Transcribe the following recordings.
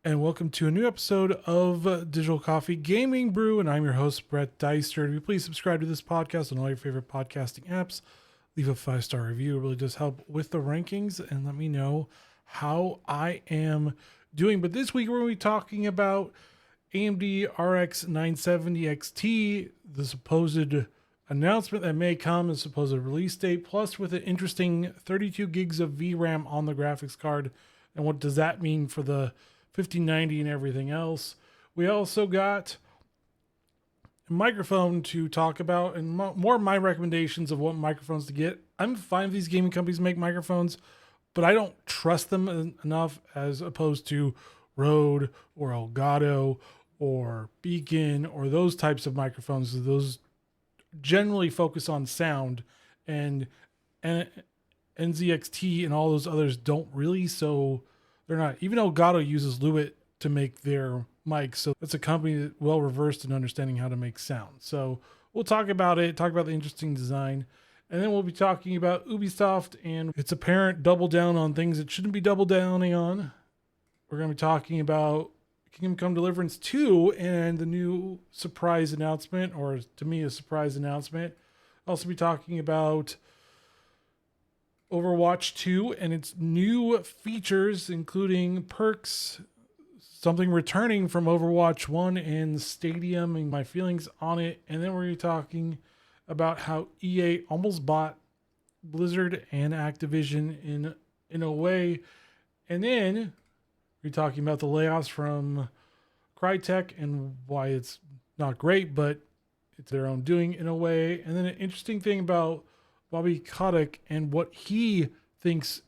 And welcome to a new episode of Digital Coffee Gaming Brew. And I'm your host, Brett Deister. If you please subscribe to this podcast on all your favorite podcasting apps, leave a 5-star review. It really does help with the rankings and let me know how I am doing. But this week we're going to be talking about AMD RX 970 XT, the supposed announcement that may come, the supposed release date, plus with an interesting 32 gigs of VRAM on the graphics card. And what does that mean for the 1590 and everything else? We also got a microphone to talk about and more of my recommendations of what microphones to get. I'm fine if these gaming companies make microphones, but I don't trust them enough as opposed to RODE or Elgato or Beacon or those types of microphones. Those generally focus on sound, and NZXT and all those others don't really, so they're not. Even Elgato uses Lewitt to make their mics, so it's a company that well reversed in understanding how to make sound. So we'll talk about it, talk about the interesting design, and then we'll be talking about Ubisoft and its apparent double down on things it shouldn't be double downing on. We're going to be talking about Kingdom Come Deliverance 2 and the new surprise announcement, or to me, a surprise announcement. I'll also be talking about Overwatch 2 and its new features, including perks, something returning from Overwatch 1 and Stadium, and my feelings on it. And then we're going to be talking about how EA almost bought Blizzard and Activision in a way. And then we're talking about the layoffs from Crytek and why it's not great, but it's their own doing in a way. And then an interesting thing about Bobby Kotick and what he thinks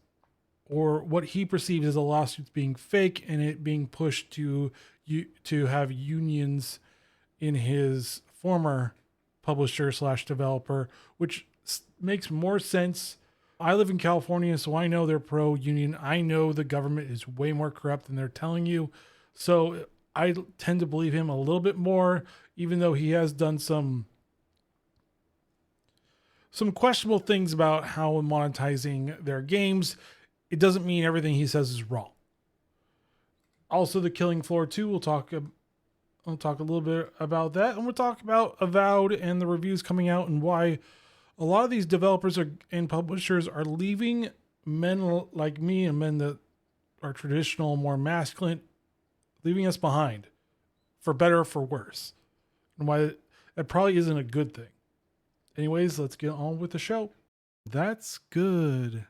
or what he perceives as a lawsuit being fake and it being pushed to have unions in his former publisher / developer, which makes more sense. I live in California, so I know they're pro-union. I know the government is way more corrupt than they're telling you. So I tend to believe him a little bit more, even though he has done some questionable things about how monetizing their games. It doesn't mean everything he says is wrong. Also, The Killing Floor 2, I'll talk a little bit about that. And we'll talk about Avowed and the reviews coming out and why a lot of these developers and publishers are leaving men like me and men that are traditional, more masculine, leaving us behind for better or for worse. And why that probably isn't a good thing. Anyways, let's get on with the show. That's good.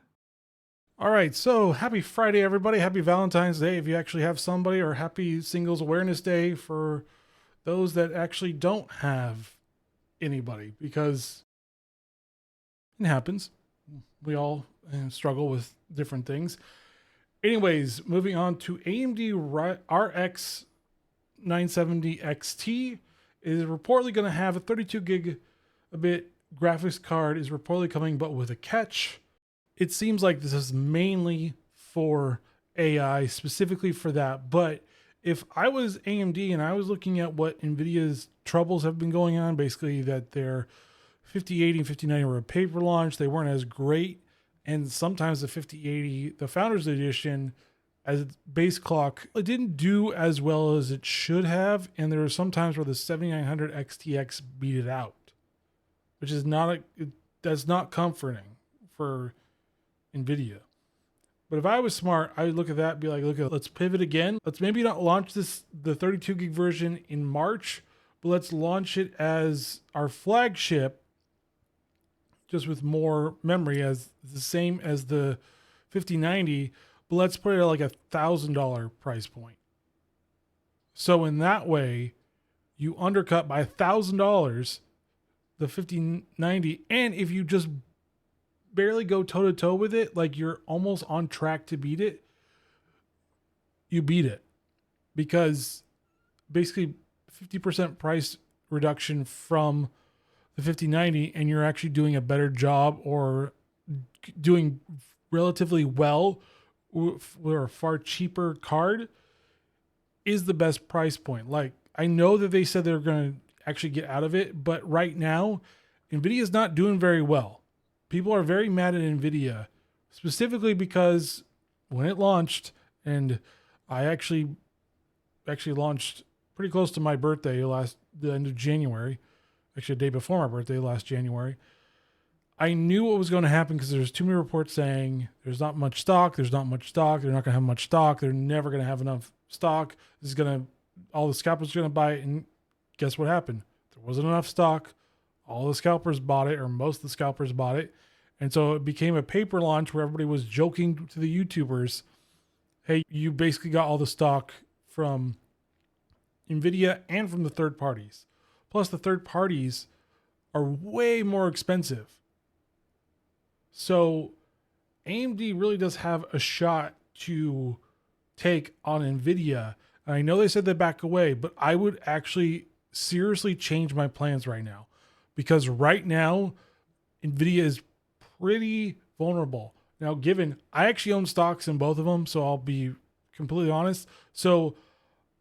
All right, so happy Friday, everybody. Happy Valentine's Day if you actually have somebody, or happy Singles Awareness Day for those that actually don't have anybody, because it happens. We all struggle with different things. Anyways, moving on to AMD RX 970 XT is reportedly going to have a 32 gigabit graphics card, is reportedly coming, but with a catch. It seems like this is mainly for AI, specifically for that. But if I was AMD and I was looking at what Nvidia's troubles have been going on, basically that their 5080 and 5090 were a paper launch, they weren't as great. And sometimes the 5080, the Founders Edition, as its base clock, it didn't do as well as it should have. And there were some times where the 7900 XTX beat it out, which is that's not comforting for Nvidia. But if I was smart, I would look at that and be like, let's pivot again. Let's maybe not launch the 32 gig version in March, but let's launch it as our flagship, just with more memory, as the same as the 5090, but let's put it at like $1,000 price point. So in that way, you undercut by $1,000 the 5090, and if you just barely go toe to toe with it, like you're almost on track to beat it, you beat it, because basically 50% price reduction from the 5090, and you're actually doing a better job or doing relatively well for a far cheaper card, is the best price point. Like, I know that they said they're going to actually get out of it, but right now Nvidia is not doing very well. People are very mad at Nvidia, specifically because when it launched, and I actually actually launched pretty close to my birthday, the end of January, actually a day before my birthday, last January. I knew what was going to happen because there's too many reports saying there's not much stock. They're not going to have much stock. They're never going to have enough stock. All the scalpers are going to buy it. And guess what happened? There wasn't enough stock. All the scalpers bought it, or most of the scalpers bought it. And so it became a paper launch where everybody was joking to the YouTubers, hey, you basically got all the stock from Nvidia and from the third parties. Plus the third parties are way more expensive. So AMD really does have a shot to take on Nvidia. And I know they said they back away, but I would actually seriously change my plans right now, because right now Nvidia is pretty vulnerable. Now, given I actually own stocks in both of them, so I'll be completely honest. So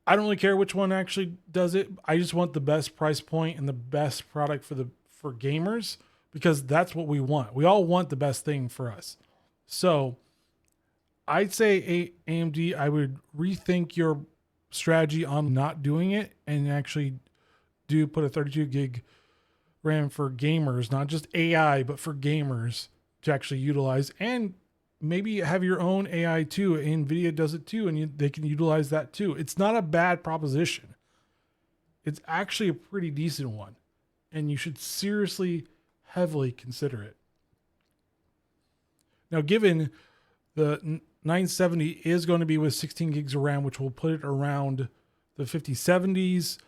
I don't really care which one actually does it. I just want the best price point and the best product for gamers, because that's what we want. We all want the best thing for us. So I'd say AMD, I would rethink your strategy on not doing it and actually do put a 32 gig RAM for gamers, not just AI, but for gamers to actually utilize, and maybe have your own AI too. Nvidia does it too, and they can utilize that too. It's not a bad proposition. It's actually a pretty decent one, and you should seriously, heavily consider it. Now, given the 970 is going to be with 16 gigs of RAM, which will put it around the 5070s,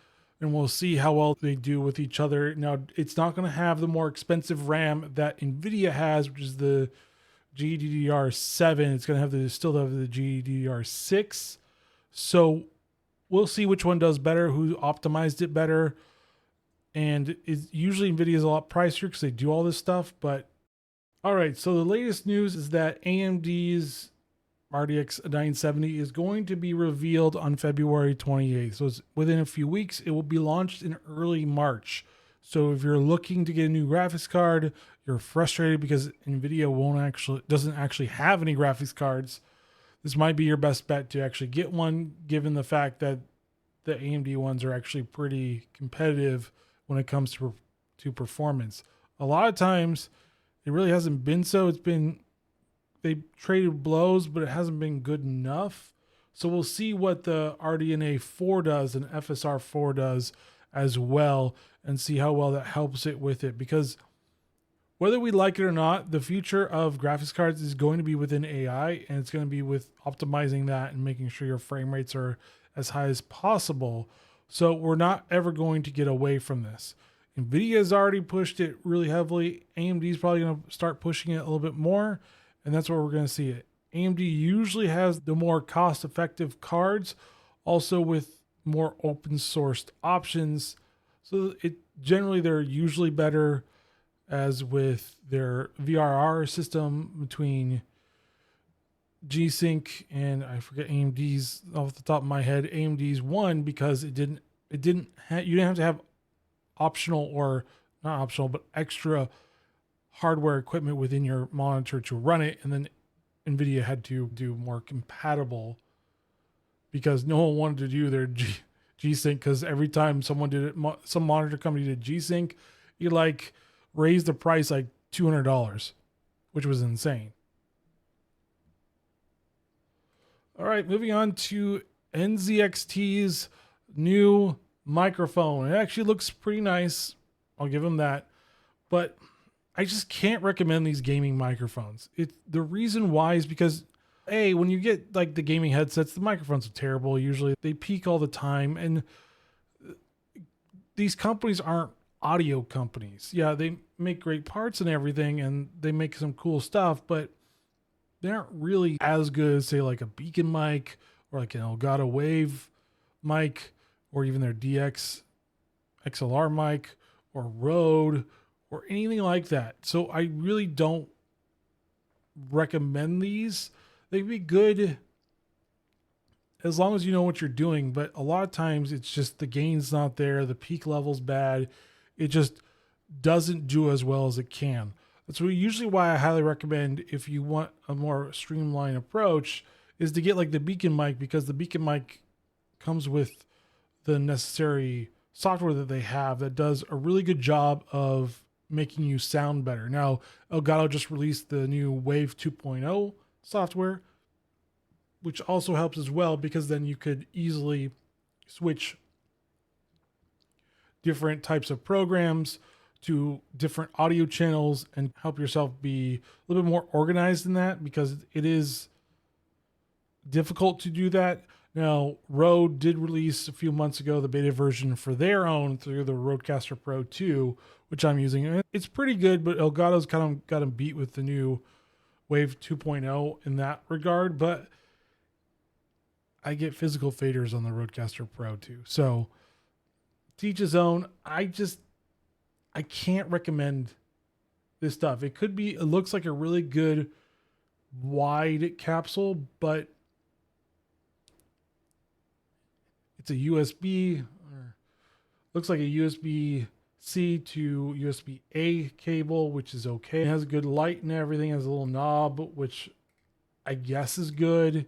and we'll see how well they do with each other. Now, it's not going to have the more expensive RAM that Nvidia has, which is the GDDR7. It's going to have still have the GDDR6. So we'll see which one does better, who optimized it better. And usually Nvidia is a lot pricier because they do all this stuff. But all right, so the latest news is that AMD's RTX 970 is going to be revealed on February 28th. So it's within a few weeks. It will be launched in early March. So if you're looking to get a new graphics card, you're frustrated because Nvidia doesn't actually have any graphics cards, this might be your best bet to actually get one, given the fact that the AMD ones are actually pretty competitive when it comes to performance. A lot of times it really hasn't been so. They traded blows, but it hasn't been good enough. So we'll see what the RDNA 4 does and FSR 4 does as well, and see how well that helps it with it. Because whether we like it or not, the future of graphics cards is going to be within AI, and it's going to be with optimizing that and making sure your frame rates are as high as possible. So we're not ever going to get away from this. Nvidia has already pushed it really heavily. AMD is probably going to start pushing it a little bit more, and that's where we're going to see it. AMD usually has the more cost-effective cards, also with more open-sourced options. So they're usually better, as with their VRR system between G-Sync and I forget AMD's off the top of my head. AMD's won because you didn't have to have optional, or not optional, but extra hardware equipment within your monitor to run it, and then Nvidia had to do more compatible because no one wanted to do their G-Sync, because every time someone did it, some monitor company did G-Sync, you raised the price like $200, which was insane. All right, moving on to NZXT's new microphone. It actually looks pretty nice. I'll give them that. But I just can't recommend these gaming microphones. The reason why is because, A, when you get the gaming headsets, the microphones are terrible. Usually they peak all the time. And these companies aren't audio companies. Yeah, they make great parts and everything, and they make some cool stuff, but they aren't really as good as, say, like a Beacon mic or like an Elgato Wave mic, or even their DX XLR mic or Rode or anything like that. So I really don't recommend these. They'd be good as long as you know what you're doing, but a lot of times it's just the gain's not there, the peak level's bad. It just doesn't do as well as it can. That's usually why I highly recommend, if you want a more streamlined approach, is to get like the Beacon mic, because the Beacon mic comes with the necessary software that they have that does a really good job of making you sound better. Now, Elgato just released the new Wave 2.0 software, which also helps as well, because then you could easily switch different types of programs to different audio channels and help yourself be a little bit more organized in that, because it is difficult to do that. Now, Rode did release a few months ago the beta version for their own through the Rodecaster Pro 2, which I'm using. It's pretty good, but Elgato's kind of got them beat with the new Wave 2.0 in that regard. But I get physical faders on the Rodecaster Pro 2. So, to each his own. I can't recommend this stuff. It looks like a really good wide capsule, but it's a USB, or looks like a USB-C to USB-A cable, which is okay. It has a good light and everything. It has a little knob, which I guess is good.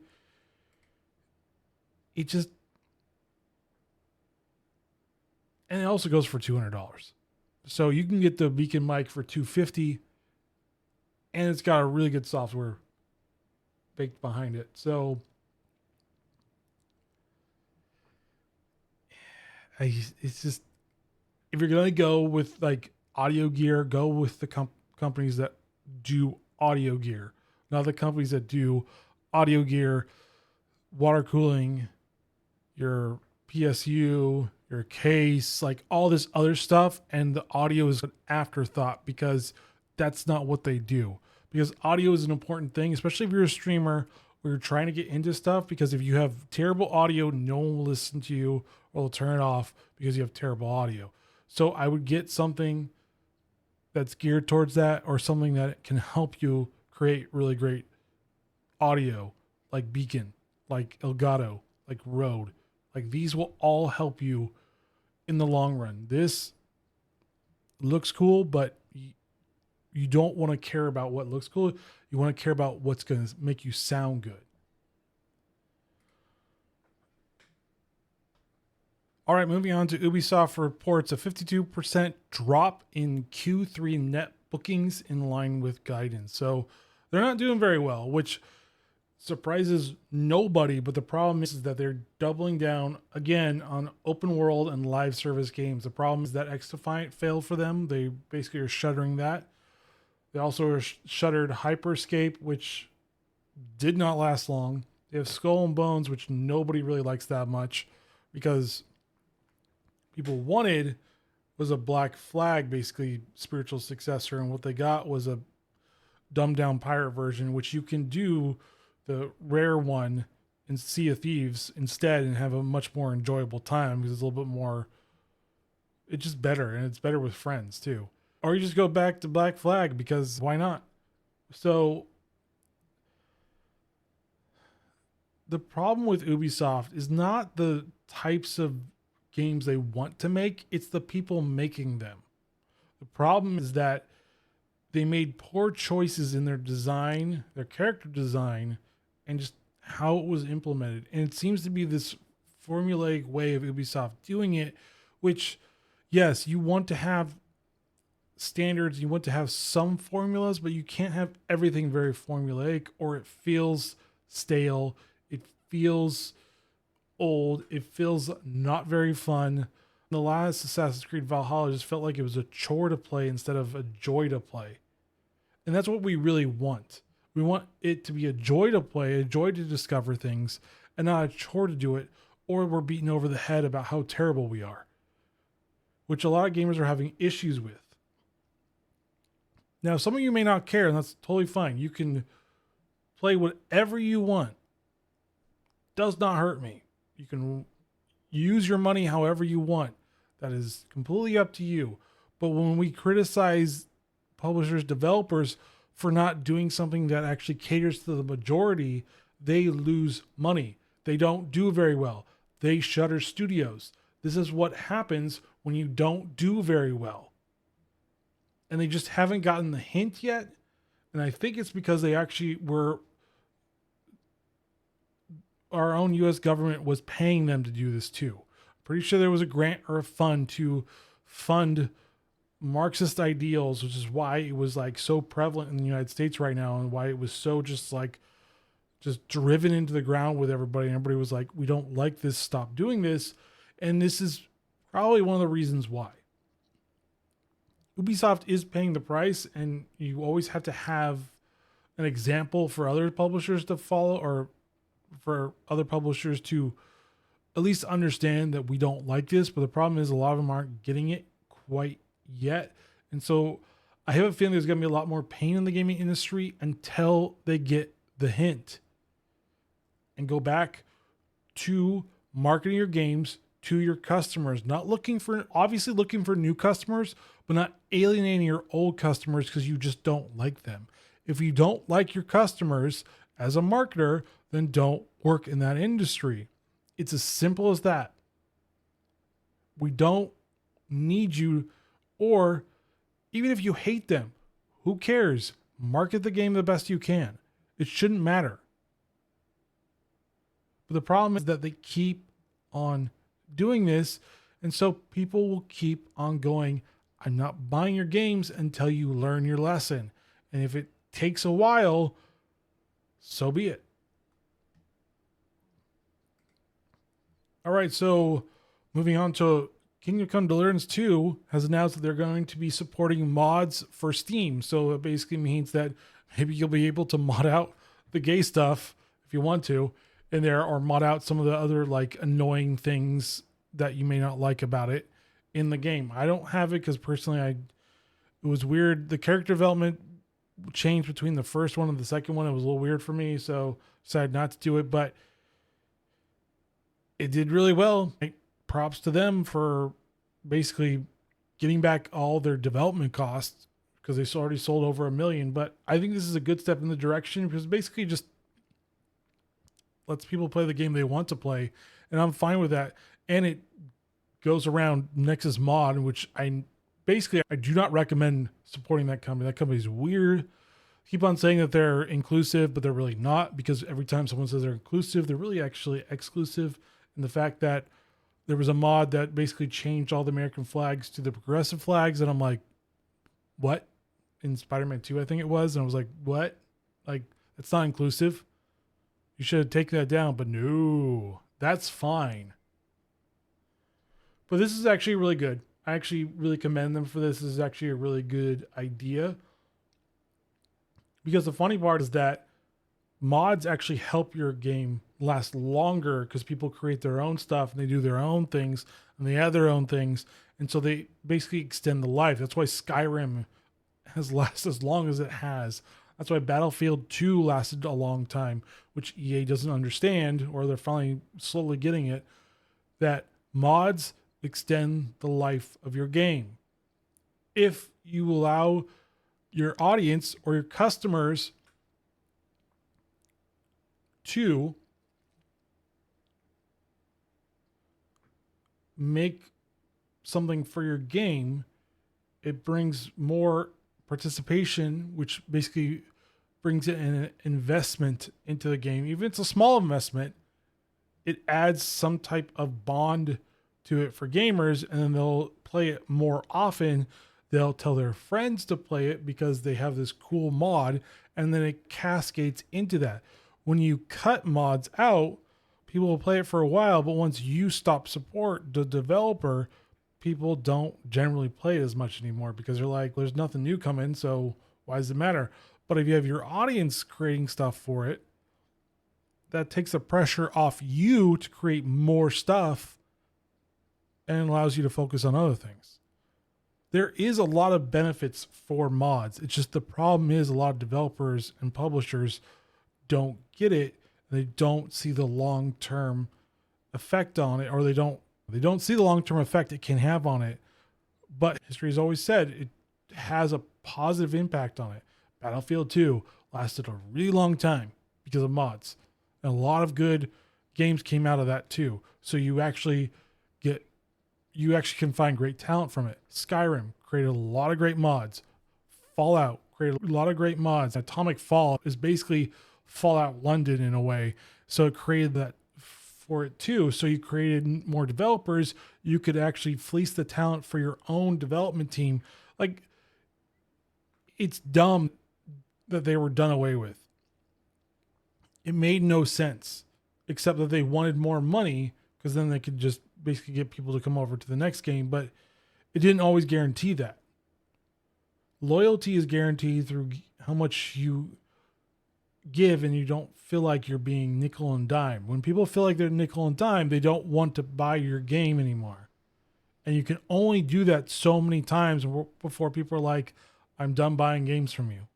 And it also goes for $200. So you can get the Beacon mic for $250, and it's got a really good software baked behind it. So it's just, if you're going to go with like audio gear, go with the companies that do audio gear, not the companies that do audio gear, water cooling, your PSU, your case, like all this other stuff, and the audio is an afterthought, because that's not what they do. Because audio is an important thing, especially if you're a streamer or you're trying to get into stuff, because if you have terrible audio, no one will listen to you or will turn it off because you have terrible audio. So I would get something that's geared towards that, or something that can help you create really great audio, like Beacon, like Elgato, like Rode. Like, these will all help you in the long run. This looks cool, but you don't want to care about what looks cool. You want to care about what's going to make you sound good. All right, moving on to Ubisoft reports a 52% drop in Q3 net bookings in line with guidance. So they're not doing very well, which surprises nobody, but the problem is that they're doubling down again on open world and live service games. The problem is that X-Defiant failed for them. They basically are shuttering that. They also shuttered Hyperscape, which did not last long. They have Skull and Bones, which nobody really likes that much, because people wanted was a Black Flag, basically spiritual successor, and what they got was a dumbed down pirate version, which you can do the rare one in Sea of Thieves instead and have a much more enjoyable time, because it's a little bit more, it's just better, and it's better with friends too. Or you just go back to Black Flag, because why not? So the problem with Ubisoft is not the types of games they want to make, it's the people making them. The problem is that they made poor choices in their design, their character design, and just how it was implemented. And it seems to be this formulaic way of Ubisoft doing it, which, yes, you want to have standards, you want to have some formulas, but you can't have everything very formulaic, or it feels stale, it feels old, it feels not very fun. The last Assassin's Creed Valhalla just felt like it was a chore to play instead of a joy to play. And that's what we really want. We want it to be a joy to play, a joy to discover things, and not a chore to do it, or we're beaten over the head about how terrible we are, which a lot of gamers are having issues with. Now, some of you may not care, and that's totally fine. You can play whatever you want. Does not hurt me. You can use your money however you want. That is completely up to you. But when we criticize publishers, developers for not doing something that actually caters to the majority, they lose money. They don't do very well. They shutter studios. This is what happens when you don't do very well. And they just haven't gotten the hint yet. And I think it's because they actually were our own US government was paying them to do this too. Pretty sure there was a grant or a fund to fund Marxist ideals, which is why it was like so prevalent in the United States right now, and why it was so just driven into the ground with everybody. And everybody was like, we don't like this, stop doing this. And this is probably one of the reasons why. Ubisoft is paying the price, and you always have to have an example for other publishers to follow, or for other publishers to at least understand that we don't like this. But the problem is a lot of them aren't getting it quite yet. And so I have a feeling there's going to be a lot more pain in the gaming industry until they get the hint and go back to marketing your games to your customers, obviously looking for new customers, but not alienating your old customers because you just don't like them. If you don't like your customers as a marketer, then don't work in that industry. It's as simple as that. We don't need you, or even if you hate them, who cares? Market the game the best you can. It shouldn't matter. But the problem is that they keep on doing this, and so people will keep on going, I'm not buying your games until you learn your lesson. And if it takes a while, so be it. All right, so moving on to Kingdom Come Deliverance 2 has announced that they're going to be supporting mods for Steam. So it basically means that maybe you'll be able to mod out the gay stuff if you want to in there, or mod out some of the other like annoying things that you may not like about it in the game. I don't have it because personally it was weird. The character development changed between the first one and the second one. It was a little weird for me, so decided not to do it, but it did really well. Props to them for basically getting back all their development costs, because they already sold over 1 million. But I think this is a good step in the direction, because basically just lets people play the game they want to play, and I'm fine with that. And it goes around Nexus Mod, which I do not recommend supporting that company. That company's weird. Keep on saying that they're inclusive, but they're really not, because every time someone says they're inclusive, they're really actually exclusive. And the fact that there was a mod that basically changed all the American flags to the progressive flags, and I'm like, what? In Spider-Man 2, I think it was. And I was like, what? Like, that's not inclusive. You should have taken that down. But no, that's fine. But this is actually really good. I actually really commend them for this. This is actually a really good idea. Because the funny part is that mods actually help your game last longer, because people create their own stuff and they do their own things and they add their own things. And so they basically extend the life. That's why Skyrim has lasted as long as it has. That's why Battlefield 2 lasted a long time, which EA doesn't understand, or they're finally slowly getting it, that mods extend the life of your game. If you allow your audience or your customers to make something for your game, it brings more participation, which basically brings in an investment into the game. Even if it's a small investment, it adds some type of bond to it for gamers, and then they'll play it more often. They'll tell their friends to play it because they have this cool mod, and then it cascades into that. When you cut mods out, people will play it for a while, but once you stop support the developer, people don't generally play it as much anymore, because they're like, there's nothing new coming, so why does it matter? But if you have your audience creating stuff for it, that takes the pressure off you to create more stuff and allows you to focus on other things. There is a lot of benefits for mods. It's just the problem is a lot of developers and publishers don't get it. They don't see the long-term effect on it, or they don't see the long-term effect it can have on it. But history has always said it has a positive impact on it. Battlefield 2 lasted a really long time because of mods. And a lot of good games came out of that too. So you actually can find great talent from it. Skyrim created a lot of great mods. Fallout created a lot of great mods. Atomic Fall is basically Fallout London in a way. So it created that for it too. So you created more developers. You could actually fleece the talent for your own development team. Like, it's dumb that they were done away with. It made no sense, except that they wanted more money because then they could just basically get people to come over to the next game. But it didn't always guarantee that. Loyalty is guaranteed through how much you give, and you don't feel like you're being nickel and dime. When people feel like they're nickel and dime, they don't want to buy your game anymore. And you can only do that so many times before people are like, I'm done buying games from you.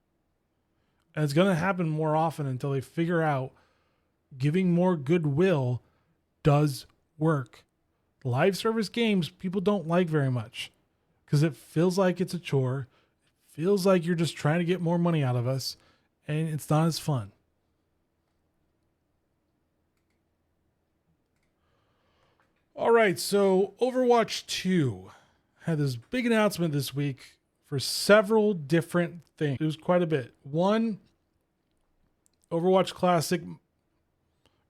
And it's going to happen more often until they figure out giving more goodwill does work. Live service games, people don't like very much because it feels like it's a chore. It feels like you're just trying to get more money out of us, and it's not as fun. All right, so Overwatch 2 had this big announcement this week for several different things. It was quite a bit. One, Overwatch Classic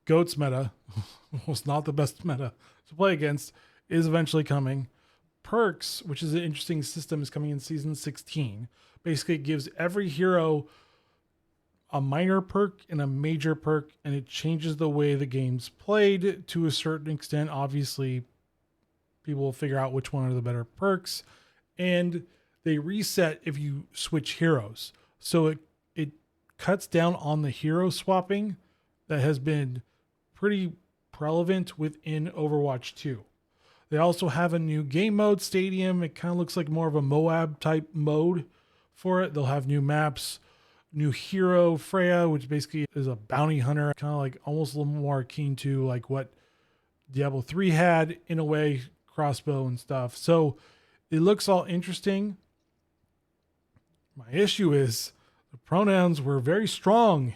GOATS meta was not the best meta to play against, is eventually coming. Perks, which is an interesting system, is coming in Season 16. Basically, it gives every hero a minor perk and a major perk, and it changes the way the game's played to a certain extent. Obviously, people will figure out which one are the better perks, and they reset if you switch heroes. So it cuts down on the hero swapping that has been pretty prevalent within Overwatch 2. They also have a new game mode, Stadium. It kind of looks like more of a Moab type mode for it. They'll have new maps, new hero, Freya, which basically is a bounty hunter, kind of like almost a little more akin to like what Diablo 3 had in a way, crossbow and stuff. So it looks all interesting. My issue is the pronouns were very strong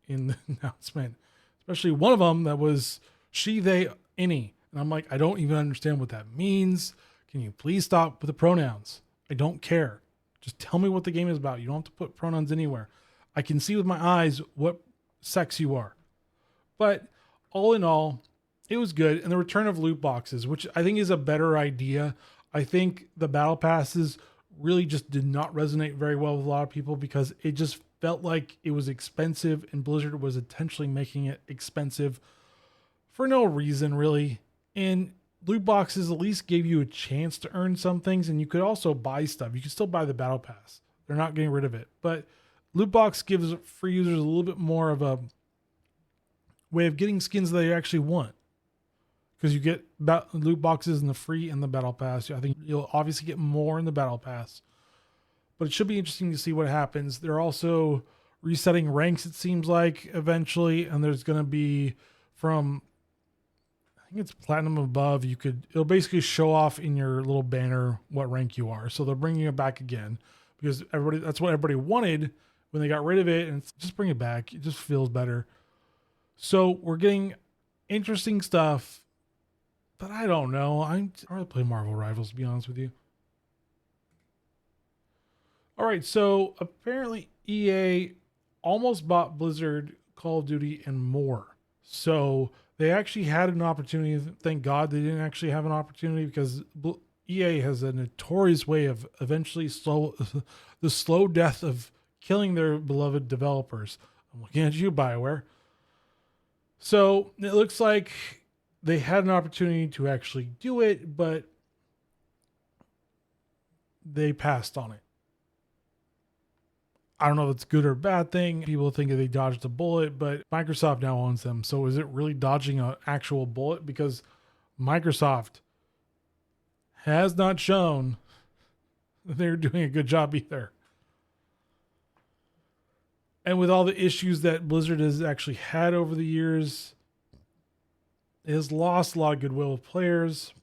in the announcement, especially one of them that was she, they, any. And I'm like, I don't even understand what that means. Can you please stop with the pronouns? I don't care. Just tell me what the game is about. You don't have to put pronouns anywhere. I can see with my eyes what sex you are. But all in all, it was good. And the return of loot boxes, which I think is a better idea. I think the battle passes really just did not resonate very well with a lot of people because it just felt like it was expensive, and Blizzard was intentionally making it expensive for no reason, really. And loot boxes at least gave you a chance to earn some things, and you could also buy stuff. You could still buy the battle pass. They're not getting rid of it. But loot box gives free users a little bit more of a way of getting skins that they actually want. Because you get loot boxes in the free and the battle pass. I think you'll obviously get more in the battle pass. But it should be interesting to see what happens. They're also resetting ranks, it seems like, eventually. And there's going to be from, I think it's platinum above, it'll basically show off in your little banner what rank you are. So they're bringing it back again because that's what everybody wanted when they got rid of it. And just bring it back. It just feels better. So we're getting interesting stuff. But I don't know. I'd rather play Marvel Rivals, to be honest with you. All right, so apparently EA almost bought Blizzard, Call of Duty, and more. So they actually had an opportunity. Thank God they didn't actually have an opportunity because EA has a notorious way of eventually the slow death of killing their beloved developers. I'm looking at you, BioWare. So it looks like they had an opportunity to actually do it, but they passed on it. I don't know if it's a good or a bad thing. People think that they dodged a bullet, but Microsoft now owns them. So is it really dodging an actual bullet? Because Microsoft has not shown that they're doing a good job either. And with all the issues that Blizzard has actually had over the years, it has lost a lot of goodwill with players.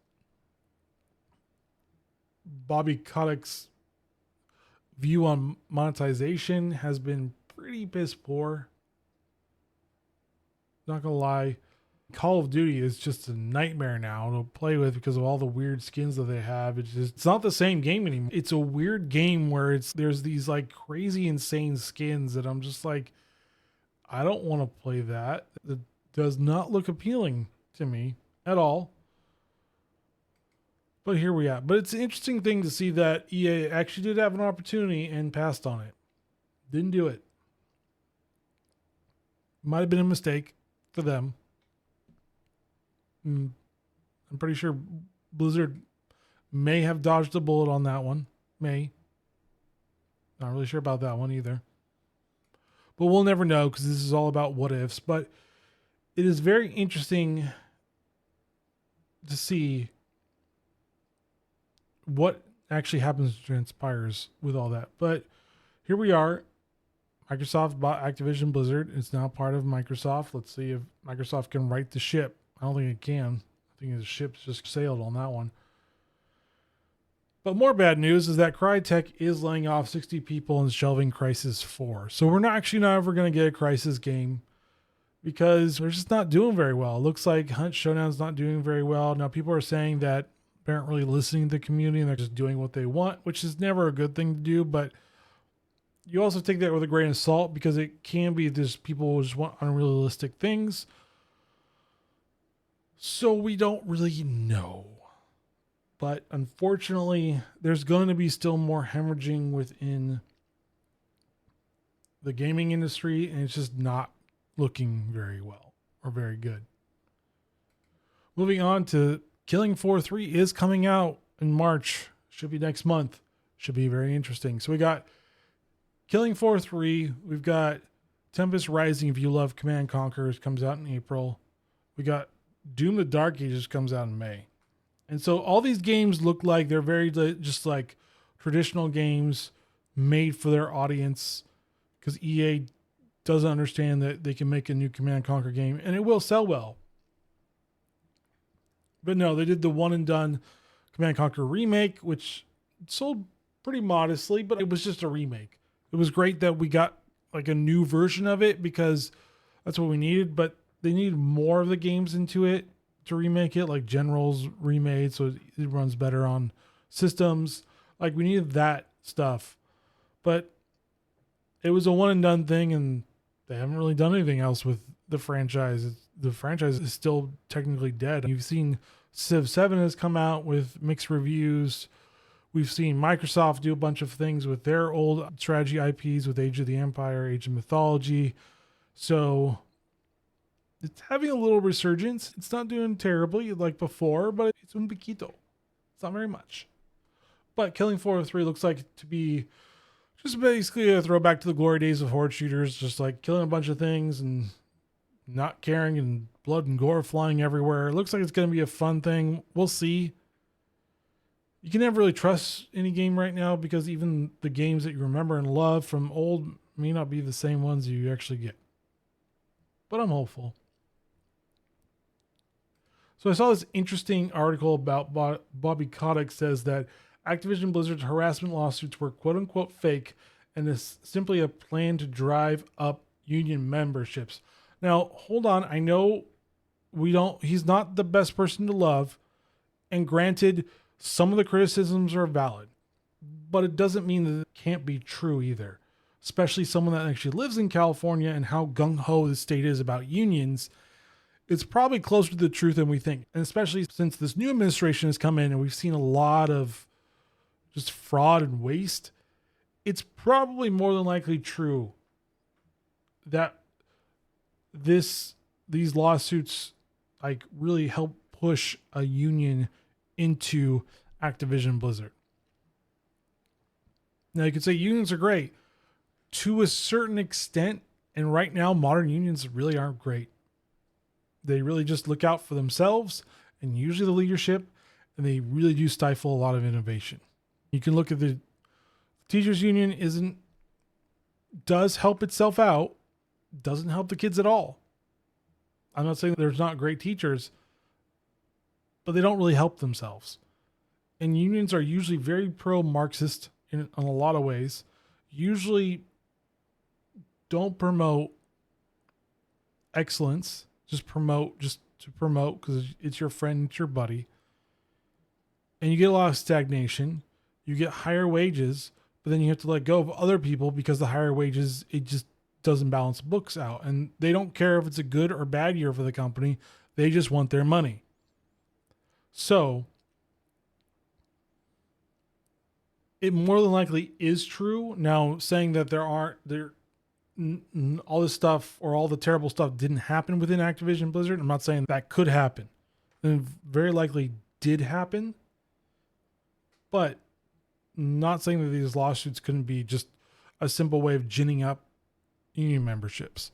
Bobby Kotick's view on monetization has been pretty piss poor. Not gonna lie. Call of Duty is just a nightmare now to play with because of all the weird skins that they have. It's not the same game anymore. It's a weird game where there's these like crazy insane skins that I'm just like, I don't want to play that. It does not look appealing to me at all. But here we are. But it's an interesting thing to see that EA actually did have an opportunity and passed on it. Didn't do it. Might have been a mistake for them. I'm pretty sure Blizzard may have dodged a bullet on that one. May. Not really sure about that one either. But we'll never know because this is all about what ifs. But it is very interesting to see what actually happens, transpires with all that. But here we are. Microsoft bought Activision Blizzard. It's now part of Microsoft. Let's see if Microsoft can right the ship. I don't think it can. I think the ship's just sailed on that one. But more bad news is that Crytek is laying off 60 people and shelving Crysis 4. So we're not ever going to get a Crysis game because they're just not doing very well. It looks like Hunt Showdown's not doing very well. Now people are saying that they aren't really listening to the community and they're just doing what they want, which is never a good thing to do. But you also take that with a grain of salt because it can be just people who just want unrealistic things. So we don't really know. But unfortunately, there's going to be still more hemorrhaging within the gaming industry, and it's just not looking very well or very good. Moving on to Killing Floor 3 is coming out in March. Should be next month. Should be very interesting. So we got Killing Floor 3. We've got Tempest Rising, if you love Command & Conquer, comes out in April. We got Doom the Dark Ages comes out in May. And so all these games look like they're very just like traditional games made for their audience because EA doesn't understand that they can make a new Command & Conquer game and it will sell well. But no, they did the one and done Command & Conquer remake, which sold pretty modestly, but it was just a remake. It was great that we got like a new version of it because that's what we needed, but they needed more of the games into it to remake it, like Generals remade so it runs better on systems. Like we needed that stuff. But it was a one and done thing and they haven't really done anything else with the franchise. The franchise is still technically dead. You've seen Civ 7 has come out with mixed reviews. We've seen Microsoft do a bunch of things with their old strategy IPs with Age of the Empire, Age of Mythology. So it's having a little resurgence. It's not doing terribly like before, but it's un poquito. It's not very much. But Killing Floor 3 looks like to be just basically a throwback to the glory days of horde shooters, just like killing a bunch of things and not caring and blood and gore flying everywhere. It looks like it's going to be a fun thing. We'll see. You can never really trust any game right now because even the games that you remember and love from old may not be the same ones you actually get. But I'm hopeful. So I saw this interesting article about Bobby Kotick says that Activision Blizzard's harassment lawsuits were quote unquote fake and is simply a plan to drive up union memberships. Now, hold on. I know he's not the best person to love. And granted, some of the criticisms are valid, but it doesn't mean that it can't be true either. Especially someone that actually lives in California and how gung-ho the state is about unions. It's probably closer to the truth than we think. And especially since this new administration has come in and we've seen a lot of just fraud and waste, it's probably more than likely true that these lawsuits like really help push a union into Activision Blizzard. Now you could say unions are great to a certain extent, and right now modern unions really aren't great. They really just look out for themselves and usually the leadership, and they really do stifle a lot of innovation. You can look at the teachers union does help itself out, doesn't help the kids at all. I'm not saying there's not great teachers, but they don't really help themselves. And unions are usually very pro-Marxist in a lot of ways. Usually don't promote excellence, just to promote because it's your friend, it's your buddy. And you get a lot of stagnation. You get higher wages, but then you have to let go of other people because the higher wages, it just doesn't balance books out. And they don't care if it's a good or bad year for the company. They just want their money. So it more than likely is true. Now, saying that all this stuff or all the terrible stuff didn't happen within Activision Blizzard, I'm not saying that could happen. And very likely did happen. But not saying that these lawsuits couldn't be just a simple way of ginning up union memberships.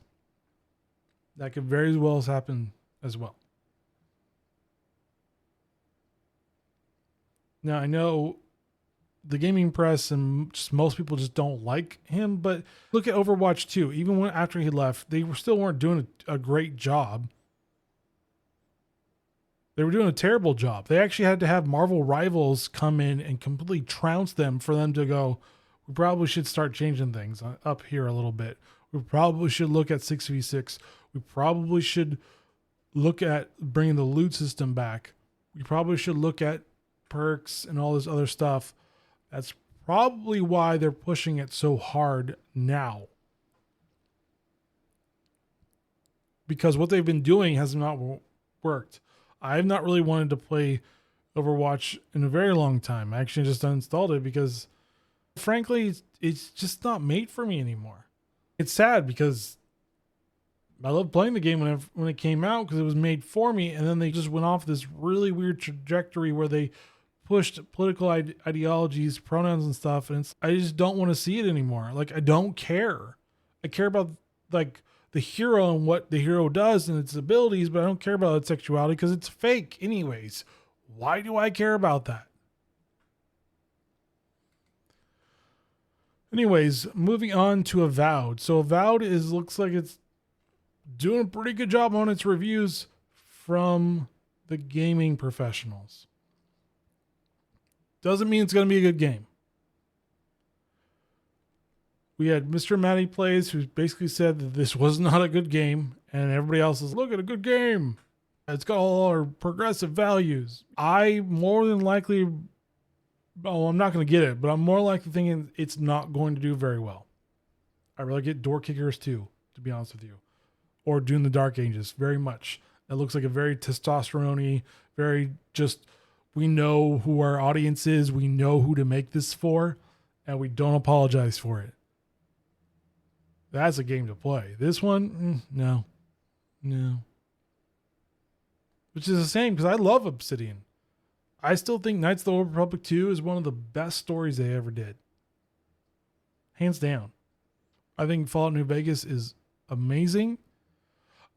That could very well happen as well. Now, I know the gaming press and just most people just don't like him, but look at Overwatch 2. Even after he left, they still weren't doing a great job. They were doing a terrible job. They actually had to have Marvel Rivals come in and completely trounce them for them to go, we probably should start changing things up here a little bit. We probably should look at 6v6. We probably should look at bringing the loot system back. We probably should look at perks and all this other stuff. That's probably why they're pushing it so hard now. Because what they've been doing has not worked. I've not really wanted to play Overwatch in a very long time. I actually just uninstalled it because, frankly, it's just not made for me anymore. It's sad because I loved playing the game when it came out because it was made for me, and then they just went off this really weird trajectory where they pushed political ideologies, pronouns and stuff, and I just don't want to see it anymore. Like, I don't care. I care about like the hero and what the hero does and its abilities, but I don't care about its sexuality because it's fake anyways. Why do I care about that? Anyways, moving on to Avowed. So Avowed looks like it's doing a pretty good job on its reviews from the gaming professionals. Doesn't mean it's going to be a good game. We had Mr. Matty Plays, who basically said that this was not a good game, and everybody else is, look at a good game. It's got all our progressive values. I more than likely, I'm not going to get it, but I'm more likely thinking it's not going to do very well. I really get Door Kickers 2, to be honest with you. Or Dune the Dark Ages, very much. It looks like a very testosterone-y, very just, we know who our audience is, we know who to make this for, and we don't apologize for it. That's a game to play. This one, no. Which is a shame because I love Obsidian. I still think Knights of the Old Republic 2 is one of the best stories they ever did. Hands down. I think Fallout New Vegas is amazing.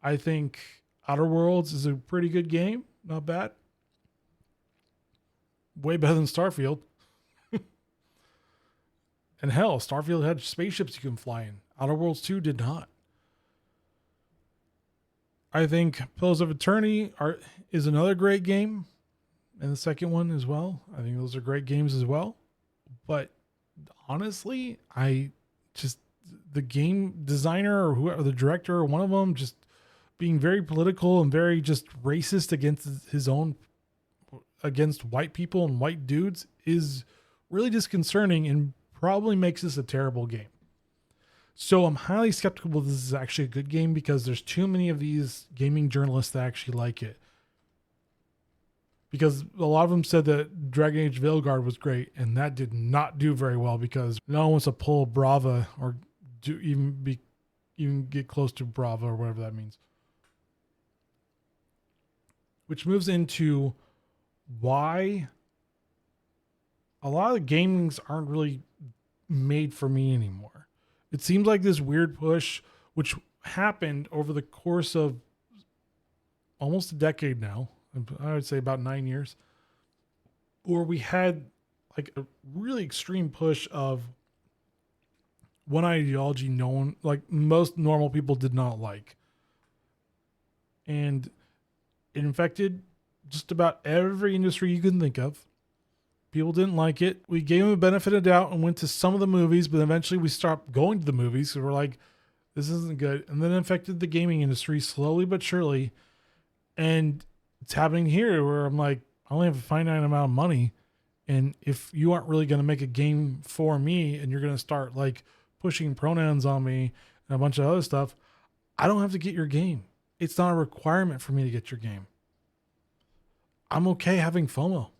I think Outer Worlds is a pretty good game. Not bad. Way better than Starfield. And hell, Starfield had spaceships you can fly in. Outer Worlds 2 did not. I think Pillars of Eternity is another great game. And the second one as well. I think those are great games as well. But honestly, the game designer or whoever, the director or one of them, just being very political and very just racist against white people and white dudes is really disconcerting and probably makes this a terrible game. So I'm highly skeptical this is actually a good game because there's too many of these gaming journalists that actually like it. Because a lot of them said that Dragon Age Veilguard was great, and that did not do very well because no one wants to pull Brava or even get close to Brava or whatever that means. Which moves into why a lot of the gamings aren't really made for me anymore. It seems like this weird push, which happened over the course of almost a decade now, I would say about 9 years, where we had like a really extreme push of one ideology most normal people did not like. And it infected just about every industry you can think of. People didn't like it. We gave them a benefit of doubt and went to some of the movies, but eventually we stopped going to the movies because we're like, this isn't good. And then it affected the gaming industry slowly but surely. And it's happening here where I'm like, I only have a finite amount of money. And if you aren't really going to make a game for me and you're going to start like pushing pronouns on me and a bunch of other stuff, I don't have to get your game. It's not a requirement for me to get your game. I'm okay having FOMO.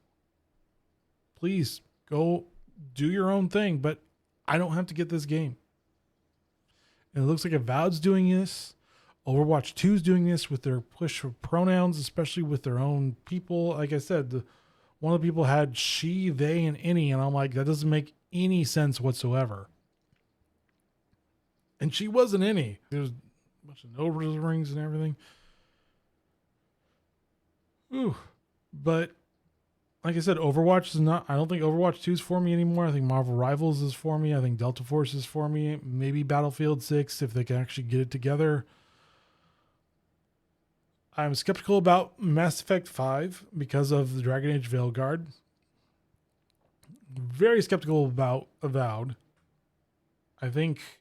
Please go do your own thing, but I don't have to get this game. And it looks like Avowed's doing this. Overwatch 2's doing this with their push for pronouns, especially with their own people. Like I said, one of the people had she, they, and any, and I'm like, that doesn't make any sense whatsoever. And she wasn't any. There's a bunch of nose rings and everything. Ooh. But like I said, Overwatch is not, I don't think Overwatch 2 is for me anymore. I think Marvel Rivals is for me. I think Delta Force is for me. Maybe Battlefield 6 if they can actually get it together. I'm skeptical about Mass Effect 5 because of the Dragon Age Veilguard. Very skeptical about Avowed. I think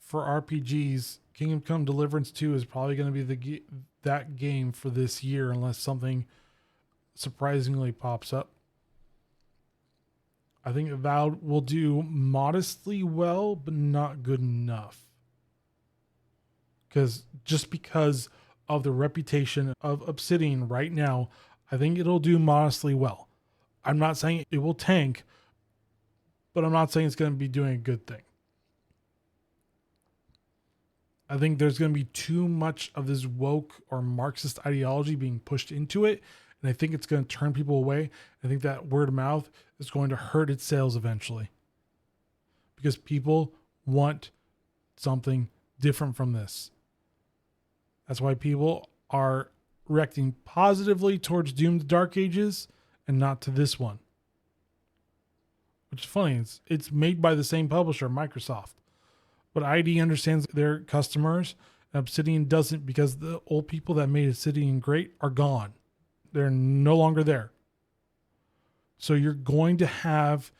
for RPGs, Kingdom Come Deliverance 2 is probably going to be that game for this year unless something surprisingly pops up. I think Avowed will do modestly well, but not good enough. Because of the reputation of Obsidian right now, I think it'll do modestly well. I'm not saying it will tank, but I'm not saying it's going to be doing a good thing. I think there's going to be too much of this woke or Marxist ideology being pushed into it, and I think it's going to turn people away. I think that word of mouth is going to hurt its sales eventually. Because people want something different from this. That's why people are reacting positively towards Doom: The Dark Ages and not to this one. Which is funny. It's made by the same publisher, Microsoft. But ID understands their customers, and Obsidian doesn't, because the old people that made Obsidian great are gone. They're no longer there. So you're going to have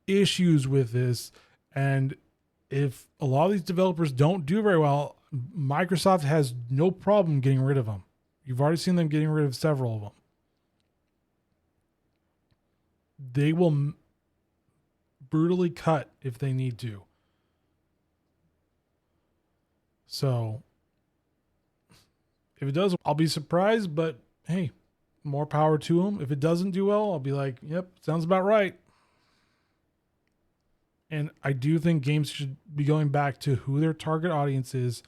issues with this. And if a lot of these developers don't do very well, Microsoft has no problem getting rid of them. You've already seen them getting rid of several of them. They will brutally cut if they need to. So if it does, I'll be surprised, but hey, more power to them. If it doesn't do well, I'll be like, yep, sounds about right. And I do think games should be going back to who their target audience is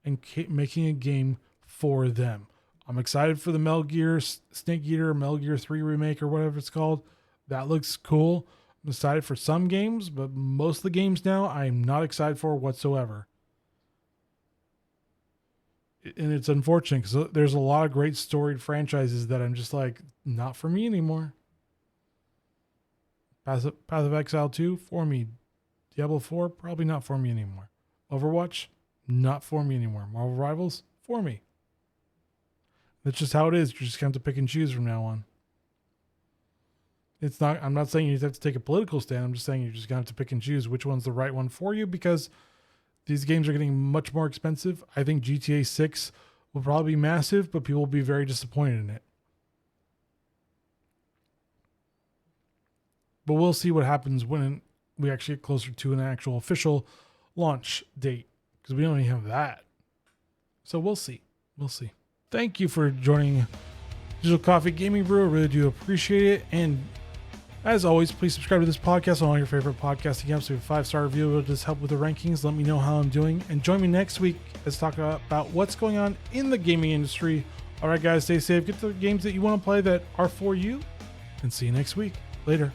and making a game for them. I'm excited for the Metal Gear Snake Eater, Metal Gear 3 remake or whatever it's called. That looks cool. I'm excited for some games, but most of the games now I'm not excited for whatsoever. And it's unfortunate because there's a lot of great storied franchises that I'm just like, not for me anymore. Path of Exile 2, for me. Diablo 4, probably not for me anymore. Overwatch, not for me anymore. Marvel Rivals, for me. That's just how it is. You're just going to have to pick and choose from now on. I'm not saying you have to take a political stand. I'm just saying you're just going to have to pick and choose which one's the right one for you, because these games are getting much more expensive. I think GTA 6 will probably be massive, but people will be very disappointed in it. But we'll see what happens when we actually get closer to an actual official launch date, because we don't even have that. So we'll see. We'll see. Thank you for joining Digital Coffee Gaming Brew. I really do appreciate it. And as always, please subscribe to this podcast on all your favorite podcasting apps. Leave a 5-star review. It'll just help with the rankings. Let me know how I'm doing. And join me next week as talk about what's going on in the gaming industry. All right, guys, stay safe. Get the games that you want to play that are for you. And see you next week. Later.